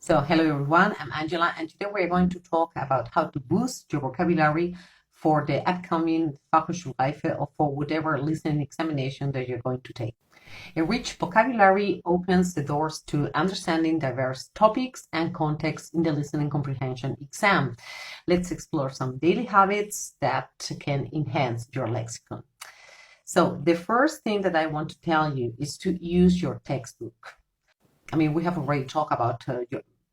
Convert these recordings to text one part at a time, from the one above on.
So, hello everyone, I'm Angela, and today we're going to talk about how to boost your vocabulary for the upcoming Fachhochschulreife or for whatever listening examination that you're going to take. A rich vocabulary opens the doors to understanding diverse topics and contexts in the listening comprehension exam. Let's explore some daily habits that can enhance your lexicon. So, the first thing that I want to tell you is to use your textbook. We have already talked about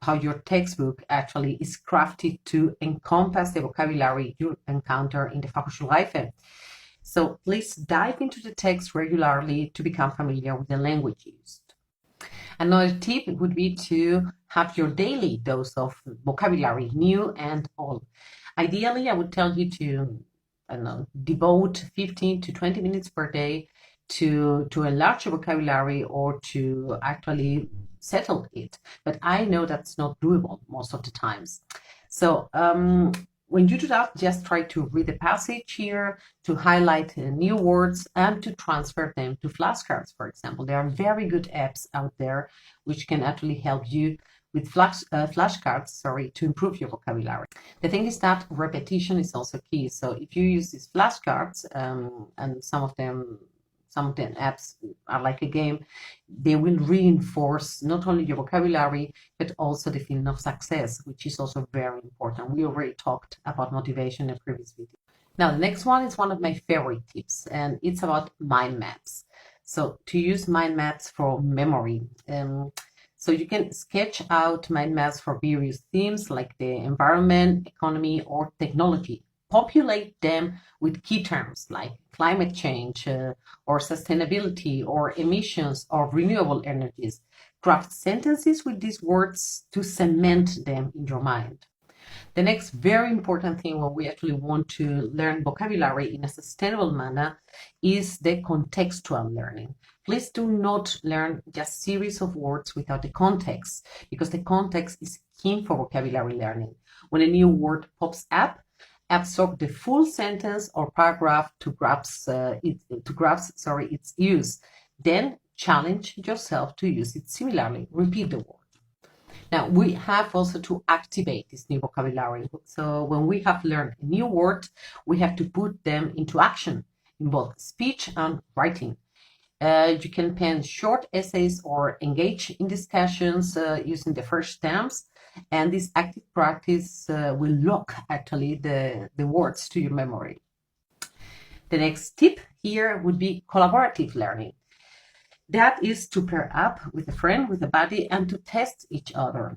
how your textbook actually is crafted to encompass the vocabulary you encounter in the Fachhochschulreife. So please dive into the text regularly to become familiar with the language used. Another tip would be to have your daily dose of vocabulary, new and old. Ideally, I would tell you to devote 15 to 20 minutes per day to enlarge your vocabulary or to actually settle it. But I know that's not doable most of the times. So when you do that, just try to read the passage here, to highlight new words, and to transfer them to flashcards, for example. There are very good apps out there which can actually help you with flashcards, to improve your vocabulary. The thing is that repetition is also key. So if you use these flashcards, and some of the apps are like a game, they will reinforce not only your vocabulary, but also the feeling of success, which is also very important. We already talked about motivation in a previous video. Now, the next one is one of my favorite tips, and it's about mind maps. So to use mind maps for memory. So you can sketch out mind maps for various themes like the environment, economy, or technology. Populate them with key terms like climate change or sustainability or emissions or renewable energies. Craft sentences with these words to cement them in your mind. The next very important thing when we actually want to learn vocabulary in a sustainable manner is the contextual learning. Please do not learn just series of words without the context, because the context is key for vocabulary learning. When a new word pops up, absorb the full sentence or paragraph to grasp its use. Then challenge yourself to use it similarly. Repeat the word. Now, we have also to activate this new vocabulary. So when we have learned a new word, we have to put them into action in both speech and writing. You can pen short essays or engage in discussions using the first stamps, and this active practice will lock actually the words to your memory. The next tip here would be collaborative learning. That is to pair up with a friend, with a buddy, and to test each other.